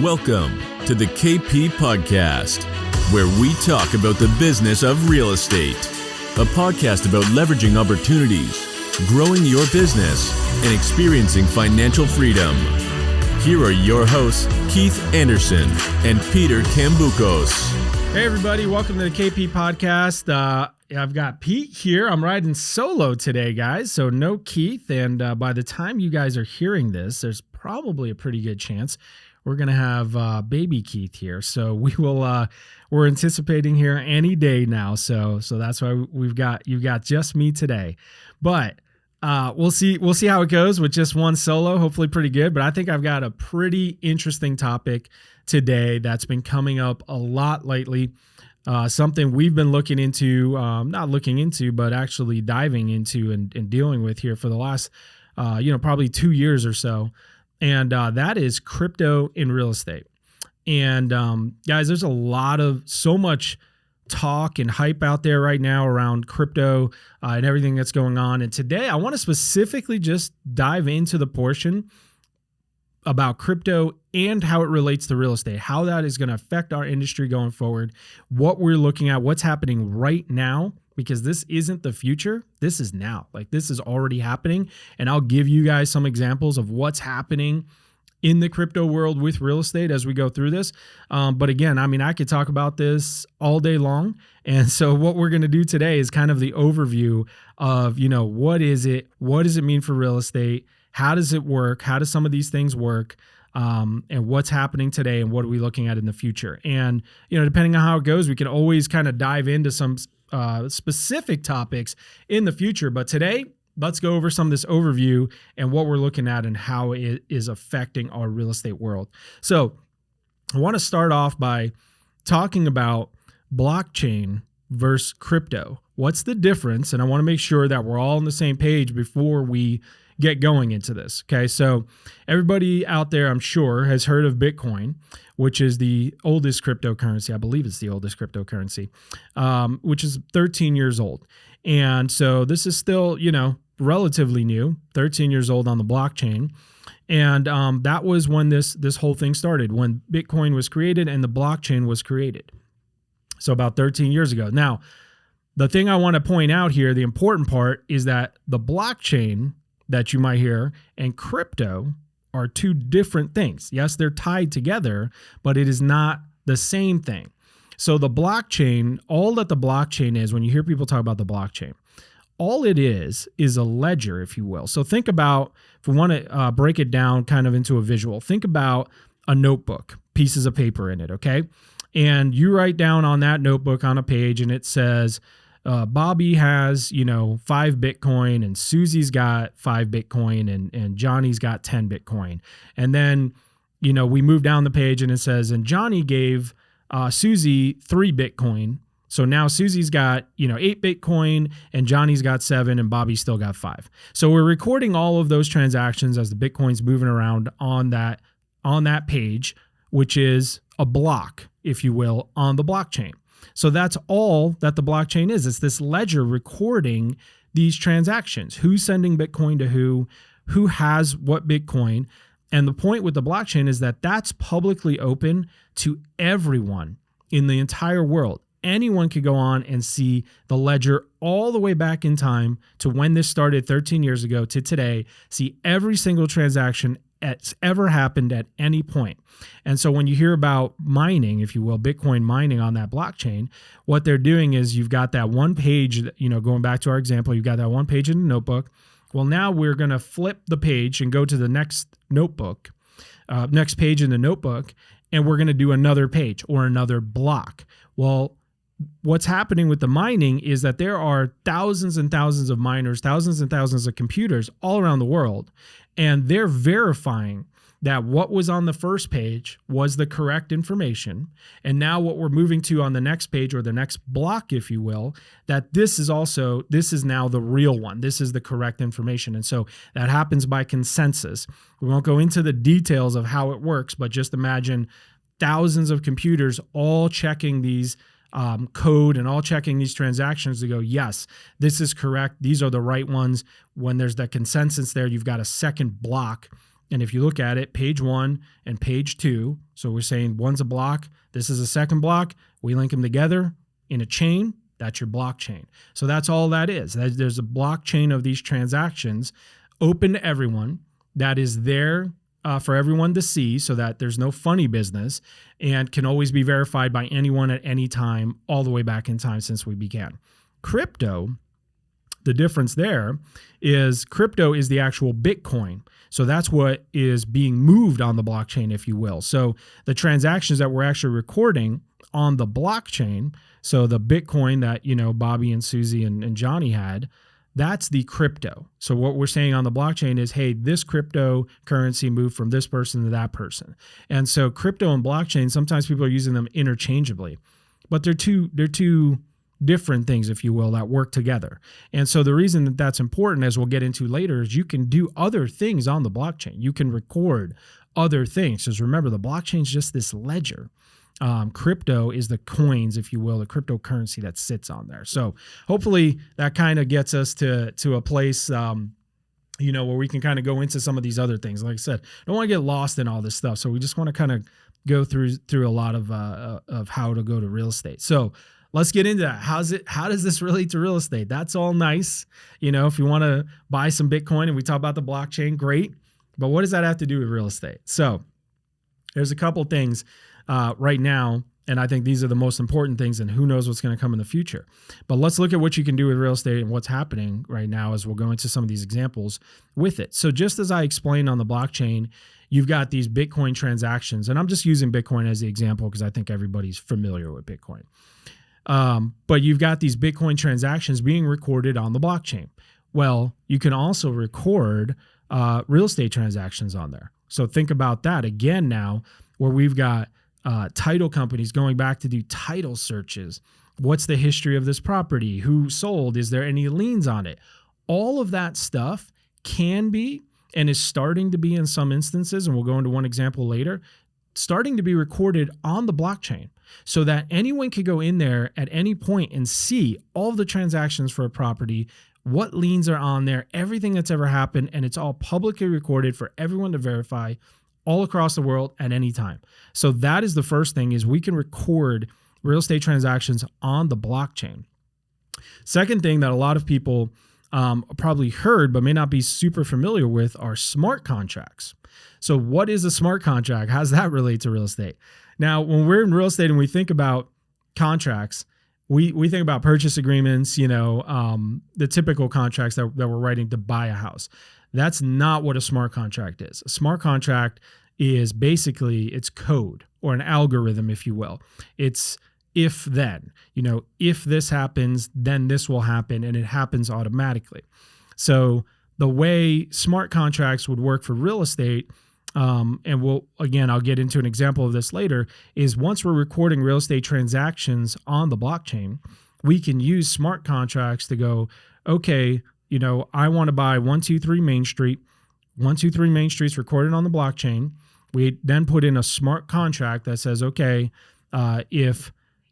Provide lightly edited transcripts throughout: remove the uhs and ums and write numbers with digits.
Welcome to the KP Podcast, where we talk about the business of real estate. A podcast about leveraging opportunities, growing your business, and experiencing financial freedom. Here are your hosts, Keith Anderson and Peter Kamboukos. Hey everybody, welcome to the KP Podcast. I've got Pete here. I'm riding solo today, guys, so no Keith. And by the time you guys are hearing this, there's probably a pretty good chance we're going to have baby Keith here. So we're anticipating here any day now. So that's why you've got just me today. But we'll see how it goes with just one solo, hopefully pretty good. But I think I've got a pretty interesting topic today that's been coming up a lot lately. Something we've been looking into, but actually diving into and dealing with here for the last, probably 2 years or so. And that is crypto in real estate. And guys, there's so much talk and hype out there right now around crypto and everything that's going on. And today I want to specifically just dive into the portion about crypto and how it relates to real estate, how that is going to affect our industry going forward, what we're looking at, what's happening right now, because this isn't the future. This is now. Like, this is already happening. And I'll give you guys some examples of what's happening in the crypto world with real estate as we go through this. But again, I could talk about this all day long. And so what we're going to do today is kind of the overview of, what is it? What does it mean for real estate? How does it work? How do some of these things work? And what's happening today and what are we looking at in the future? And, depending on how it goes, we can always kind of dive into some specific topics in the future. But today, let's go over some of this overview and what we're looking at and how it is affecting our real estate world. So I want to start off by talking about blockchain versus crypto. What's the difference? And I want to make sure that we're all on the same page before we get going into this. Okay, so everybody out there, I'm sure, has heard of Bitcoin, which is the oldest cryptocurrency. I believe it's the oldest cryptocurrency, which is 13 years old. And so this is still, relatively new, 13 years old on the blockchain. And that was when this whole thing started, when Bitcoin was created and the blockchain was created. So about 13 years ago. Now, the thing I want to point out here, the important part, is that the blockchain that you might hear and crypto are two different things. Yes, they're tied together, but it is not the same thing. So the blockchain, all that the blockchain is, when you hear people talk about the blockchain, all it is a ledger, if you will. So think about, if we want to break it down kind of into a visual, think about a notebook, pieces of paper in it, okay? And you write down on that notebook on a page and it says, Bobby has, 5 Bitcoin and Susie's got 5 Bitcoin and Johnny's got 10 Bitcoin. And then, we move down the page and it says, and Johnny gave Susie 3 Bitcoin. So now Susie's got, 8 Bitcoin and Johnny's got 7 and Bobby's still got 5. So we're recording all of those transactions as the Bitcoin's moving around on that page, which is a block, if you will, on the blockchain. So that's all that the blockchain is. It's this ledger recording these transactions. Who's sending Bitcoin to who has what Bitcoin. And the point with the blockchain is that that's publicly open to everyone in the entire world. Anyone could go on and see the ledger all the way back in time to when this started 13 years ago to today, see every single transaction that's ever happened at any point. And so when you hear about mining, if you will, Bitcoin mining on that blockchain, what they're doing is you've got that one page, going back to our example, you've got that one page in the notebook. Well, now we're going to flip the page and go to the next page in the notebook, and we're going to do another page or another block. Well, what's happening with the mining is that there are thousands and thousands of miners, thousands and thousands of computers all around the world, and they're verifying that what was on the first page was the correct information. And now what we're moving to on the next page or the next block, if you will, that this is now the real one. This is the correct information. And so that happens by consensus. We won't go into the details of how it works, but just imagine thousands of computers all checking these code and all checking these transactions to go, yes, this is correct. These are the right ones. When there's that consensus there, you've got a second block And if you look at it, page 1 and page 2, so we're saying one's a block, this is a second block, we link them together in a chain, that's your blockchain. So that's all that is. There's a blockchain of these transactions open to everyone that is there for everyone to see, so that there's no funny business, and can always be verified by anyone at any time, all the way back in time since we began. Crypto, the difference there is crypto is the actual Bitcoin. So that's what is being moved on the blockchain, if you will. So the transactions that we're actually recording on the blockchain, so the Bitcoin that, Bobby and Susie and Johnny had, that's the crypto. So what we're saying on the blockchain is, hey, this cryptocurrency moved from this person to that person. And so crypto and blockchain, sometimes people are using them interchangeably, but they're two different things, if you will, that work together. And so the reason that that's important, as we'll get into later, is you can do other things on the blockchain. You can record other things. Because remember, the blockchain is just this ledger. Crypto is the coins, if you will, the cryptocurrency that sits on there. So hopefully that kind of gets us to a place, where we can kind of go into some of these other things. Like I said, don't want to get lost in all this stuff. So we just want to kind of go through a lot of how to go to real estate. So let's get into that. How does this relate to real estate? That's all nice. If you want to buy some Bitcoin and we talk about the blockchain, great. But what does that have to do with real estate? So there's a couple things right now, and I think these are the most important things, and who knows what's going to come in the future. But let's look at what you can do with real estate and what's happening right now as we'll go into some of these examples with it. So just as I explained on the blockchain, you've got these Bitcoin transactions, and I'm just using Bitcoin as the example because I think everybody's familiar with Bitcoin. But you've got these Bitcoin transactions being recorded on the blockchain. Well, you can also record real estate transactions on there. So think about that again now, where we've got title companies going back to do title searches. What's the history of this property? Who sold? Is there any liens on it? All of that stuff can be, and is starting to be in some instances, and we'll go into one example later, starting to be recorded on the blockchain, so that anyone could go in there at any point and see all of the transactions for a property, what liens are on there, everything that's ever happened, and it's all publicly recorded for everyone to verify all across the world at any time. So that is the first thing, is we can record real estate transactions on the blockchain. Second thing that a lot of people probably heard but may not be super familiar with are smart contracts. So what is a smart contract? How does that relate to real estate? Now, when we're in real estate and we think about contracts, we think about purchase agreements, the typical contracts that we're writing to buy a house. That's not what a smart contract is. A smart contract is basically, it's code or an algorithm, if you will. It's if then, if this happens, then this will happen, and it happens automatically. So the way smart contracts would work for real estate, and I'll get into an example of this later, is once we're recording real estate transactions on the blockchain, we can use smart contracts to go, okay, I want to buy 123 Main Street. 123 Main Street's recorded on the blockchain. We then put in a smart contract that says, okay, if,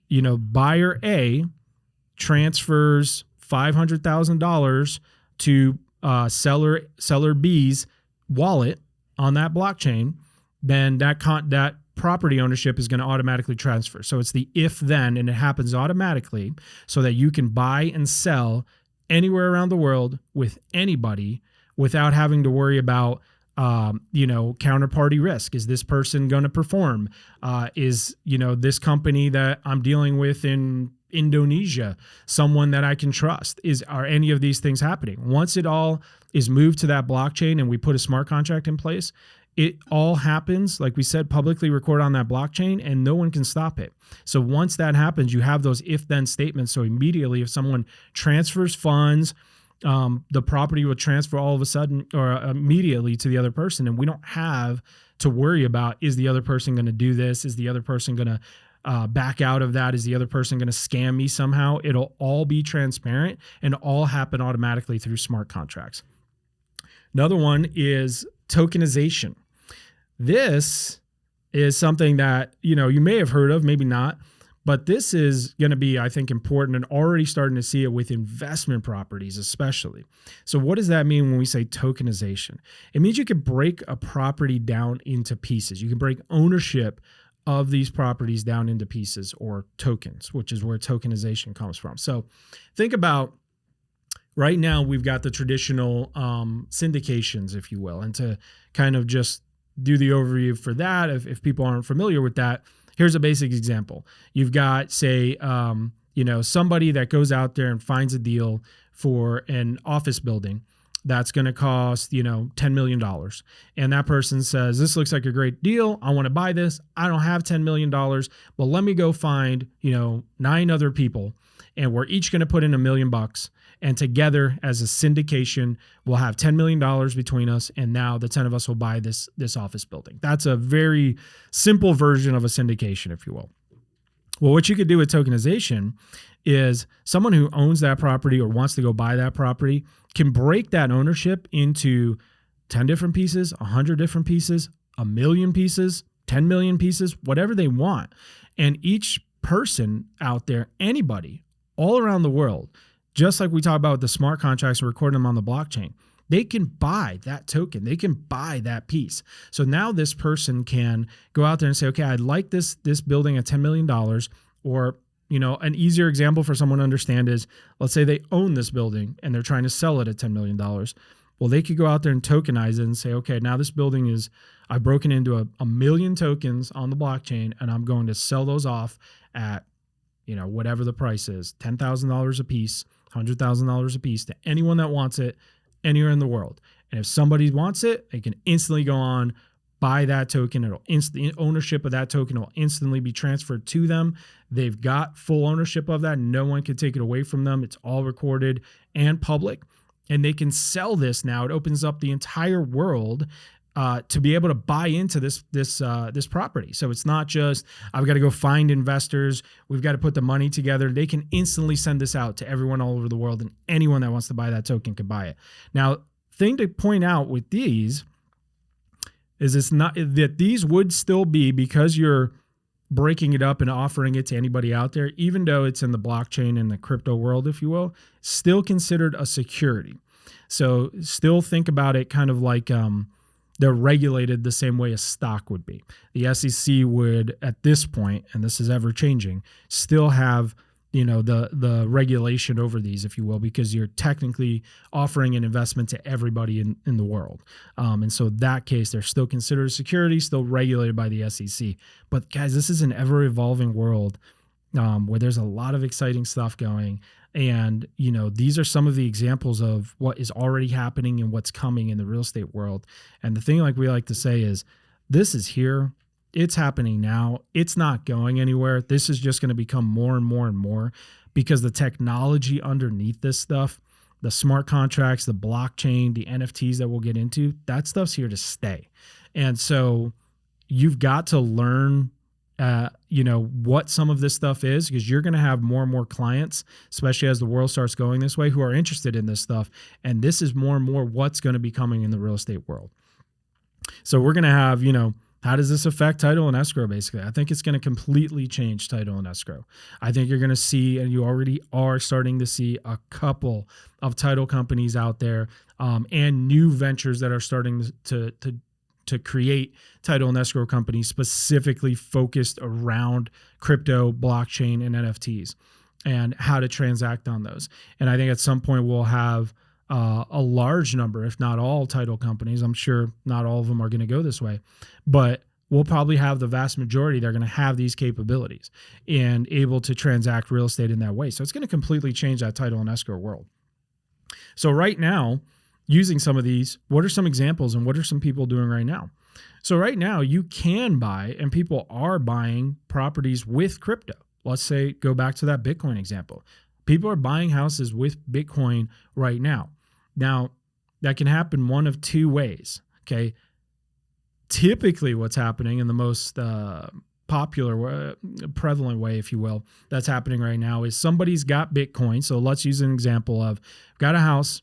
buyer A transfers $500,000 to seller B's wallet on that blockchain, then that property ownership is going to automatically transfer. So it's the if then, and it happens automatically, so that you can buy and sell anywhere around the world with anybody without having to worry about, counterparty risk. Is this person going to perform? Is this company that I'm dealing with in Indonesia someone that I can trust? Are any of these things happening? Once it all is moved to that blockchain and we put a smart contract in place, it all happens, like we said, publicly record on that blockchain, and no one can stop it. So once that happens, you have those if-then statements. So immediately, if someone transfers funds, the property will transfer all of a sudden or immediately to the other person, and we don't have to worry about, is the other person going to do this? Is the other person going to back out of that? Is the other person going to scam me somehow? It'll all be transparent and all happen automatically through smart contracts. Another one is tokenization. This is something that, you may have heard of, maybe not, But this is going to be, I think, important, and already starting to see it with investment properties, especially. So what does that mean when we say tokenization? It means you can break a property down into pieces. You can break ownership of these properties down into pieces, or tokens, which is where tokenization comes from. So think about, right now we've got the traditional syndications, if you will. And to kind of just do the overview for that, if people aren't familiar with that, here's a basic example. You've got, say, somebody that goes out there and finds a deal for an office building that's going to cost, $10 million. And that person says, this looks like a great deal. I want to buy this. I don't have $10 million, but let me go find, 9 other people, and we're each going to put in $1 million. And together as a syndication, we'll have $10 million between us. And now the 10 of us will buy this office building. That's a very simple version of a syndication, if you will. Well, what you could do with tokenization is someone who owns that property or wants to go buy that property can break that ownership into 10 different pieces, 100 different pieces, 1 million pieces, 10 million pieces, whatever they want. And each person out there, anybody all around the world, just like we talk about with the smart contracts and recording them on the blockchain, they can buy that token. They can buy that piece. So now this person can go out there and say, okay, I'd like this building at $10 million. Or, an easier example for someone to understand is, let's say they own this building and they're trying to sell it at $10 million. Well, they could go out there and tokenize it and say, okay, now this building is, I've broken into a million tokens on the blockchain, and I'm going to sell those off at, whatever the price is, $10,000 a piece, $100,000 a piece, to anyone that wants it anywhere in the world. And if somebody wants it, they can instantly go on, buy that token. Ownership of that token will instantly be transferred to them. They've got full ownership of that. No one can take it away from them. It's all recorded and public, and they can sell this now. It opens up the entire world to be able to buy into this property. So it's not just, I've got to go find investors, we've got to put the money together. They can instantly send this out to everyone all over the world, and anyone that wants to buy that token can buy it. Now, thing to point out with these is it's not that these would still be, because you're breaking it up and offering it to anybody out there, even though it's in the blockchain and the crypto world, if you will, still considered a security. So still think about it kind of like, they're regulated the same way a stock would be. The SEC would, at this point, and this is ever changing, still have, the regulation over these, if you will, because you're technically offering an investment to everybody in the world. And so in that case, they're still considered a security, still regulated by the SEC. But guys, this is an ever evolving world where there's a lot of exciting stuff going. And, these are some of the examples of what is already happening and what's coming in the real estate world. And the thing, like we like to say, is this is here. It's happening now. It's not going anywhere. This is just going to become more and more and more, because the technology underneath this stuff, the smart contracts, the blockchain, the NFTs that we'll get into, that stuff's here to stay. And so you've got to learn what some of this stuff is, because you're going to have more and more clients, especially as the world starts going this way, who are interested in this stuff. And this is more and more what's going to be coming in the real estate world. So we're going to have, how does this affect title and escrow? Basically, I think it's going to completely change title and escrow. I think you're going to see, and you already are starting to see, a couple of title companies out there and new ventures that are starting to create title and escrow companies specifically focused around crypto, blockchain, and NFTs, and how to transact on those. And I think at some point we'll have a large number, if not all, title companies. I'm sure not all of them are going to go this way, but we'll probably have the vast majority that are going to have these capabilities and able to transact real estate in that way. So it's going to completely change that title and escrow world. So right now, using some of these, what are some examples and what are some people doing right now? So right now you can buy, and people are buying, properties with crypto. Let's say, go back to that Bitcoin example. People are buying houses with Bitcoin right now. Now, that can happen one of two ways, okay? Typically what's happening in the most popular, prevalent way, if you will, that's happening right now is somebody's got Bitcoin. So let's use an example of, got a house,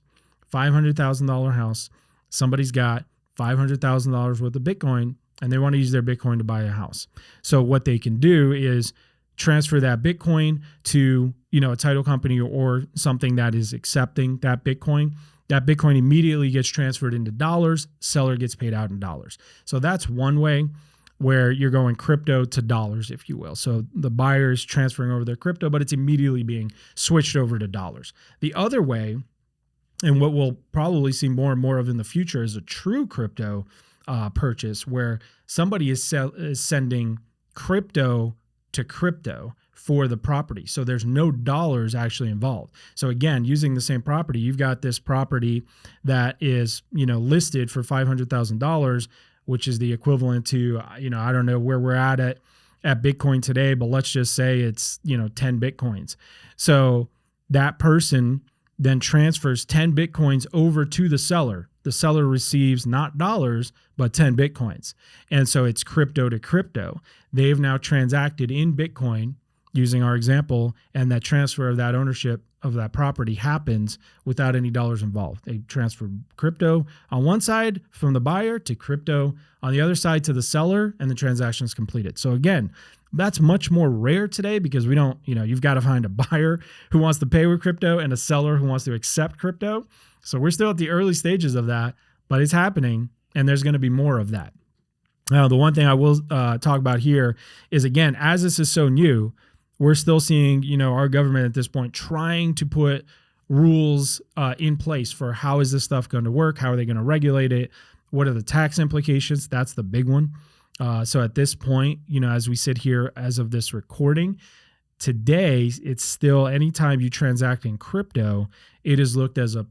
$500,000 house. Somebody's got $500,000 worth of Bitcoin, and they want to use their Bitcoin to buy a house. So what they can do is transfer that Bitcoin to, a title company or something that is accepting that Bitcoin immediately gets transferred into dollars, seller gets paid out in dollars. So that's one way where you're going crypto to dollars, if you will. So the buyer is transferring over their crypto, but it's immediately being switched over to dollars. The other way, and what we'll probably see more and more of in the future, is a true crypto purchase where somebody is sending crypto to crypto for the property. So there's no dollars actually involved. So again, using the same property, you've got this property that is, listed for $500,000, which is the equivalent to, I don't know where we're at Bitcoin today, but let's just say it's, 10 Bitcoins. So that person then transfers 10 Bitcoins over to the seller. The seller receives not dollars, but 10 Bitcoins. And so it's crypto to crypto. They've now transacted in Bitcoin using our example, and that transfer of that ownership of that property happens without any dollars involved. They transfer crypto on one side from the buyer to crypto on the other side to the seller, and the transaction is completed. So again, that's much more rare today because we don't, you've got to find a buyer who wants to pay with crypto and a seller who wants to accept crypto. So we're still at the early stages of that, but it's happening, and there's going to be more of that. Now, the one thing I will talk about here is, again, as this is so new, we're still seeing, our government at this point trying to put rules in place for how is this stuff going to work? How are they going to regulate it? What are the tax implications? That's the big one. So at this point, as we sit here as of this recording, today, it's still anytime you transact in crypto, it is looked as a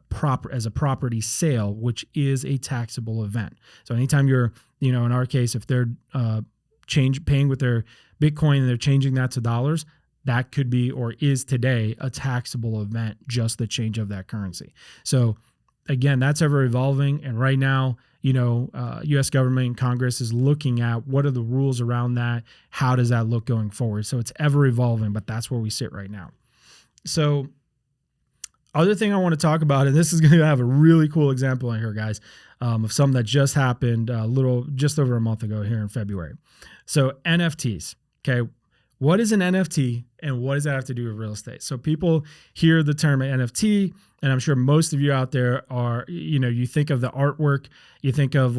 property sale, which is a taxable event. So anytime you're, in our case, if they're paying with their Bitcoin and they're changing that to dollars, that could be or is today a taxable event, just the change of that currency. So again, that's ever evolving. And right now, U.S. government and Congress is looking at what are the rules around that? How does that look going forward? So it's ever evolving, but that's where we sit right now. So other thing I want to talk about, and this is going to have a really cool example in here, guys, of something that just happened just over a month ago here in February. So NFTs, okay? What is an NFT and what does that have to do with real estate? So people hear the term NFT, and I'm sure most of you out there are, you think of the artwork, you think of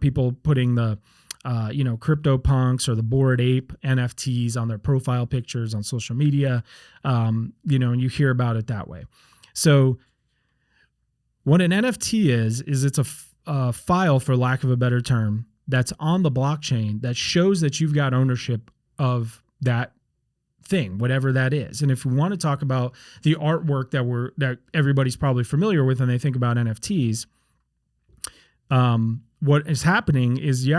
people putting the, CryptoPunks or the Bored Ape NFTs on their profile pictures on social media, and you hear about it that way. So what an NFT is it's a file, for lack of a better term, that's on the blockchain that shows that you've got ownership of that thing, whatever that is. And if we want to talk about the artwork that everybody's probably familiar with when they think about NFTs, what is happening is you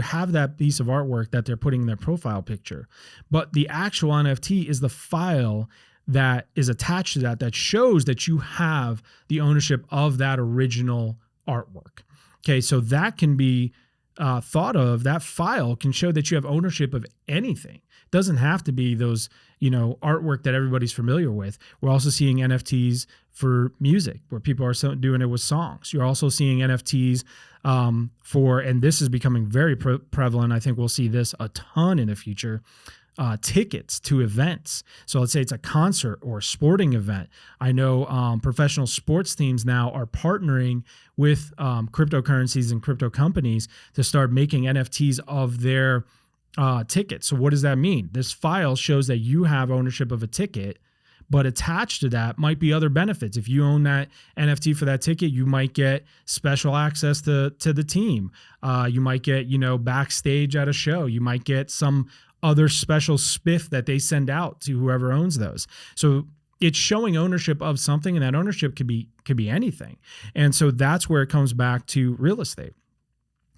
have that piece of artwork that they're putting in their profile picture, but the actual NFT is the file that is attached to that shows that you have the ownership of that original artwork. Okay, so that can be thought of, that file can show that you have ownership of anything. It doesn't have to be those, artwork that everybody's familiar with. We're also seeing NFTs for music where people are doing it with songs. You're also seeing NFTs and this is becoming very prevalent. I think we'll see this a ton in the future. Tickets to events. So let's say it's a concert or a sporting event. I know professional sports teams now are partnering with cryptocurrencies and crypto companies to start making NFTs of their tickets. So what does that mean? This file shows that you have ownership of a ticket, but attached to that might be other benefits. If you own that NFT for that ticket, you might get special access to the team. You might get, backstage at a show. You might get some other special spiff that they send out to whoever owns those. So it's showing ownership of something, and that ownership could be anything. And so that's where it comes back to real estate.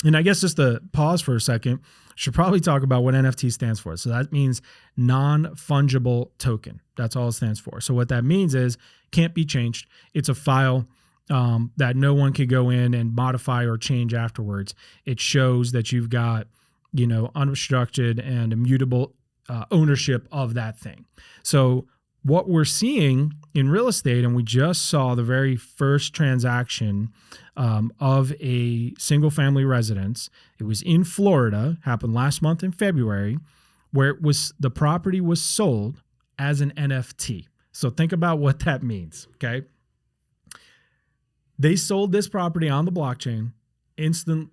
And I guess just to pause for a second, should probably talk about what NFT stands for. So that means non-fungible token. That's all it stands for. So what that means is can't be changed. It's a file that no one can go in and modify or change afterwards. It shows that you've got, unobstructed and immutable ownership of that thing. So what we're seeing in real estate, and we just saw the very first transaction of a single family residence. It was in Florida, happened last month in February, where the property was sold as an NFT. So think about what that means, okay? They sold this property on the blockchain. Instant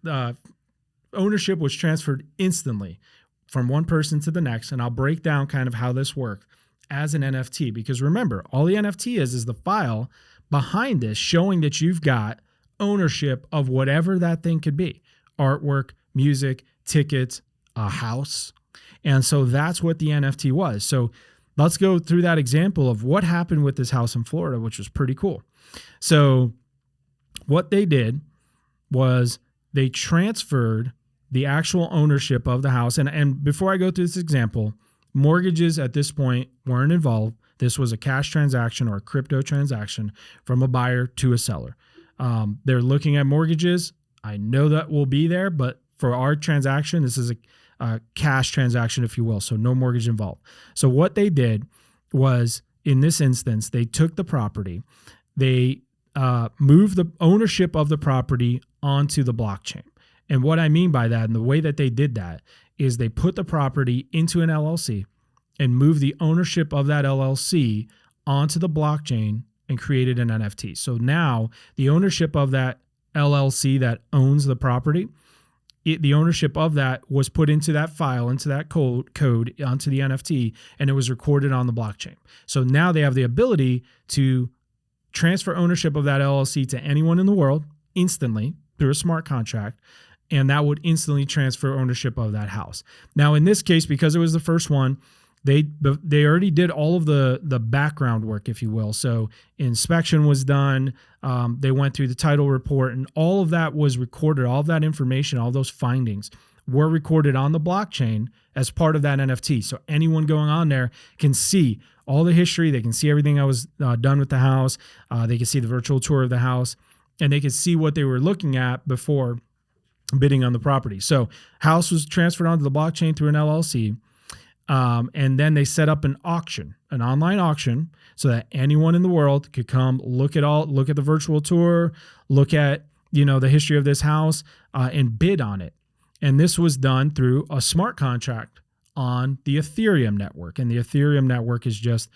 ownership was transferred instantly from one person to the next. And I'll break down kind of how this worked as an NFT, because remember, all the NFT is the file behind this showing that you've got ownership of whatever that thing could be: artwork, music, tickets, a house. And so that's what the NFT was. So let's go through that example of what happened with this house in Florida, which was pretty cool. So what they did was they transferred the actual ownership of the house. And before I go through this example, mortgages at this point weren't involved. This was a cash transaction or a crypto transaction from a buyer to a seller. They're looking at mortgages. I know that will be there, but for our transaction, this is a cash transaction, if you will, so no mortgage involved. So what they did was, in this instance, they took the property, they moved the ownership of the property onto the blockchain. And what I mean by that, and the way that they did that, is they put the property into an LLC and moved the ownership of that LLC onto the blockchain and created an NFT. So now the ownership of that LLC that owns the property, the ownership of that was put into that file, into that code onto the NFT, and it was recorded on the blockchain. So now they have the ability to transfer ownership of that LLC to anyone in the world instantly through a smart contract, and that would instantly transfer ownership of that house. Now, in this case, because it was the first one, they already did all of the background work, if you will. So inspection was done. They went through the title report, and all of that was recorded. All of that information, all those findings were recorded on the blockchain as part of that NFT. So anyone going on there can see all the history. They can see everything that was done with the house. They can see the virtual tour of the house, and they can see what they were looking at before bidding on the property. So house was transferred onto the blockchain through an LLC. And then they set up an auction, an online auction, so that anyone in the world could come look at the virtual tour, look at, the history of this house, and bid on it. And this was done through a smart contract on the Ethereum network. And the Ethereum network is just,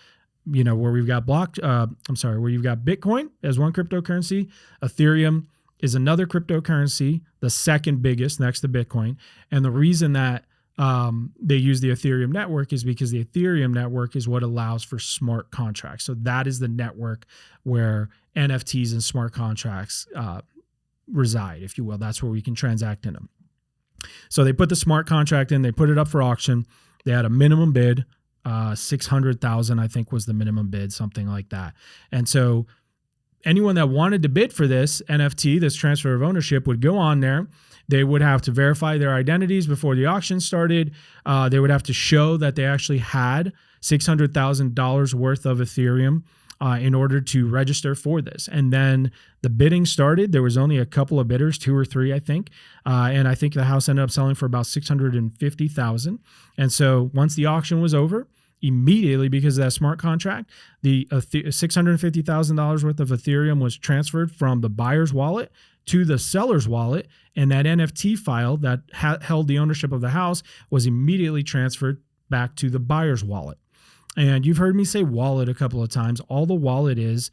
where we've got where you've got Bitcoin as one cryptocurrency. Ethereum is another cryptocurrency, the second biggest next to Bitcoin. And the reason that they use the Ethereum network is because the Ethereum network is what allows for smart contracts. So that is the network where NFTs and smart contracts reside, if you will. That's where we can transact in them. So they put the smart contract in, they put it up for auction. They had a minimum bid, 600,000, I think was the minimum bid, something like that. And so anyone that wanted to bid for this NFT, this transfer of ownership, would go on there. They would have to verify their identities before the auction started. They would have to show that they actually had $600,000 worth of Ethereum in order to register for this. And then the bidding started. There was only a couple of bidders, 2 or 3, I think. And I think the house ended up selling for about $650,000. And so once the auction was over, immediately, because of that smart contract, the $650,000 worth of Ethereum was transferred from the buyer's wallet to the seller's wallet, and that NFT file that held the ownership of the house was immediately transferred back to the buyer's wallet. And you've heard me say wallet a couple of times. All the wallet is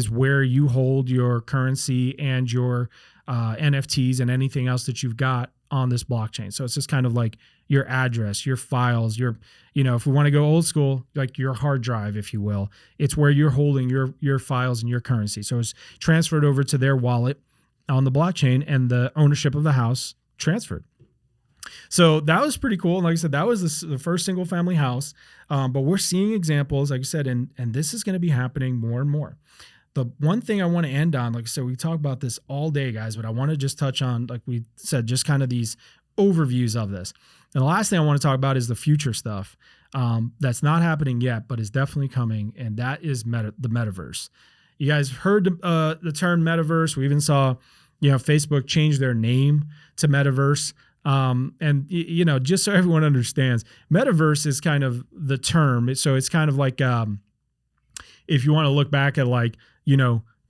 where you hold your currency and your NFTs and anything else that you've got on this blockchain. So it's just kind of like your address, your files, if we want to go old school, like your hard drive, if you will, it's where you're holding your files and your currency. So it's transferred over to their wallet on the blockchain, and the ownership of the house transferred. So that was pretty cool. And like I said, that was the first single family house. But we're seeing examples, like I said, and this is going to be happening more and more. The one thing I want to end on, like I said, we talk about this all day, guys, but I want to just touch on, like we said, just kind of these overviews of this. And the last thing I want to talk about is the future stuff that's not happening yet, but is definitely coming, and that is the metaverse. You guys heard the term metaverse. We even saw, Facebook change their name to metaverse. And just so everyone understands, metaverse is kind of the term. So it's kind of like, if you want to look back at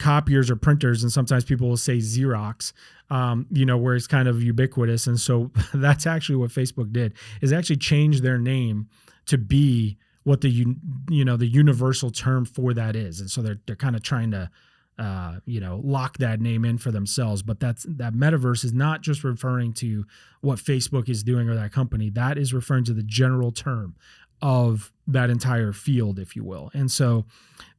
copiers or printers, and sometimes people will say Xerox, where it's kind of ubiquitous. And so that's actually what Facebook did, is actually change their name to be what the universal term for that is. And so they're kind of trying to lock that name in for themselves. But that metaverse is not just referring to what Facebook is doing or that company. That is referring to the general term of that entire field, if you will. And so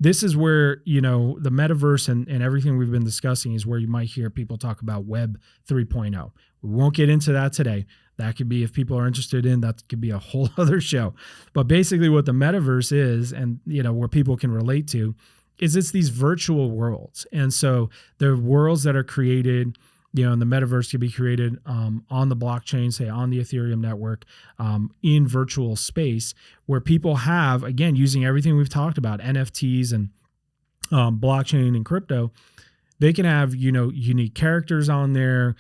this is where, the metaverse and everything we've been discussing is where you might hear people talk about Web 3.0. We won't get into that today. That could be, if people are interested in, that could be a whole other show. But basically what the metaverse is, and, where people can relate to, is it's these virtual worlds. And so the worlds that are created, and the metaverse can be created on the blockchain, say on the Ethereum network, in virtual space, where people have, again, using everything we've talked about, NFTs and blockchain and crypto, they can have, unique characters on there.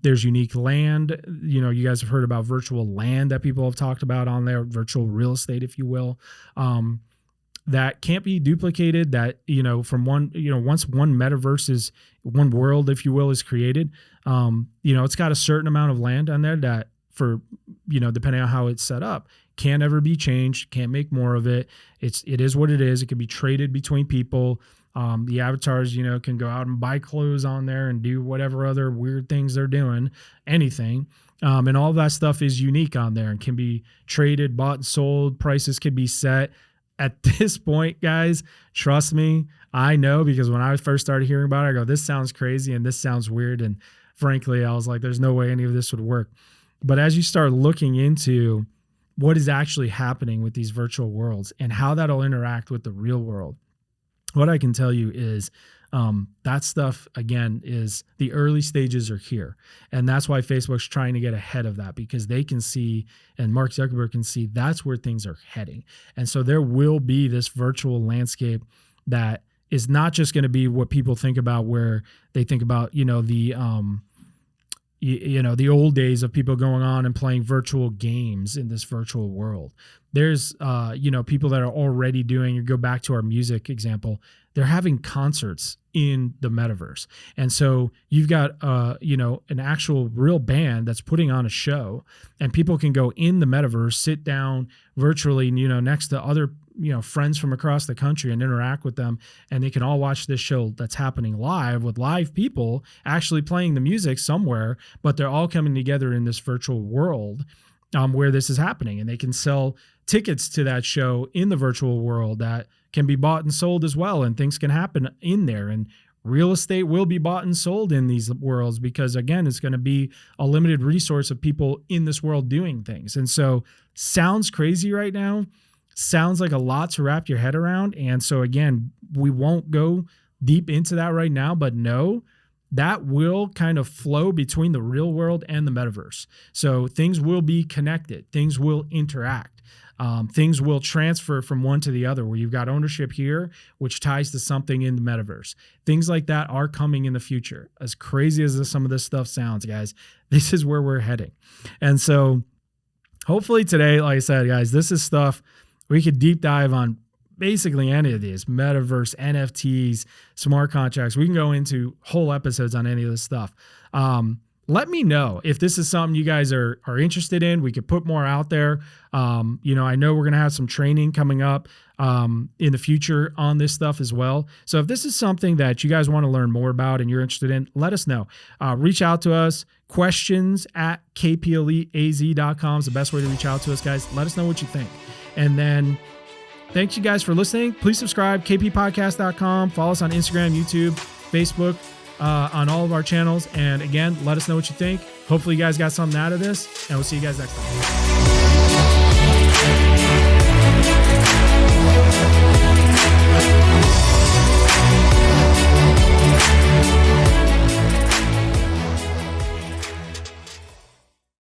There's unique land. You guys have heard about virtual land that people have talked about on there, virtual real estate, if you will. That can't be duplicated, that, from one, once one metaverse is, one world, if you will, is created, it's got a certain amount of land on there that for, depending on how it's set up, can't ever be changed, can't make more of it. It is what it is. It can be traded between people. The avatars, can go out and buy clothes on there and do whatever other weird things they're doing, anything. And all that stuff is unique on there and can be traded, bought and sold. Prices can be set. At this point, guys, trust me, I know, because when I first started hearing about it, I go, this sounds crazy and this sounds weird. And frankly, I was like, there's no way any of this would work. But as you start looking into what is actually happening with these virtual worlds and how that'll interact with the real world, what I can tell you is that stuff, again, is the early stages are here. And that's why Facebook's trying to get ahead of that, because they can see, and Mark Zuckerberg can see, that's where things are heading. And so there will be this virtual landscape that is not just going to be what people think about, where they think about, the old days of people going on and playing virtual games in this virtual world. There's, people that are already doing, you go back to our music example, they're having concerts in the metaverse. And so you've got, an actual real band that's putting on a show, and people can go in the metaverse, sit down virtually, next to other, friends from across the country and interact with them. And they can all watch this show that's happening live with live people actually playing the music somewhere, but they're all coming together in this virtual world where this is happening. And they can sell tickets to that show in the virtual world that can be bought and sold as well. And things can happen in there. And real estate will be bought and sold in these worlds, because, again, it's going to be a limited resource of people in this world doing things. And so sounds crazy right now. Sounds like a lot to wrap your head around. And so, again, we won't go deep into that right now, but no, that will kind of flow between the real world and the metaverse. So things will be connected. Things will interact. Things will transfer from one to the other, where you've got ownership here, which ties to something in the metaverse. Things like that are coming in the future. As crazy as some of this stuff sounds, guys, this is where we're heading. And so hopefully today, like I said, guys, this is stuff we could deep dive on. Basically any of these, metaverse, NFTs, smart contracts. We can go into whole episodes on any of this stuff. Let me know if this is something you guys are interested in. We could put more out there. I know we're going to have some training coming up in the future on this stuff as well. So if this is something that you guys want to learn more about and you're interested in, let us know. Reach out to us. questions@kpeliteaz.com is the best way to reach out to us, guys. Let us know what you think. And then thanks you guys for listening. Please subscribe, kppodcast.com. Follow us on Instagram, YouTube, Facebook, on all of our channels. And again, let us know what you think. Hopefully you guys got something out of this, and we'll see you guys next time.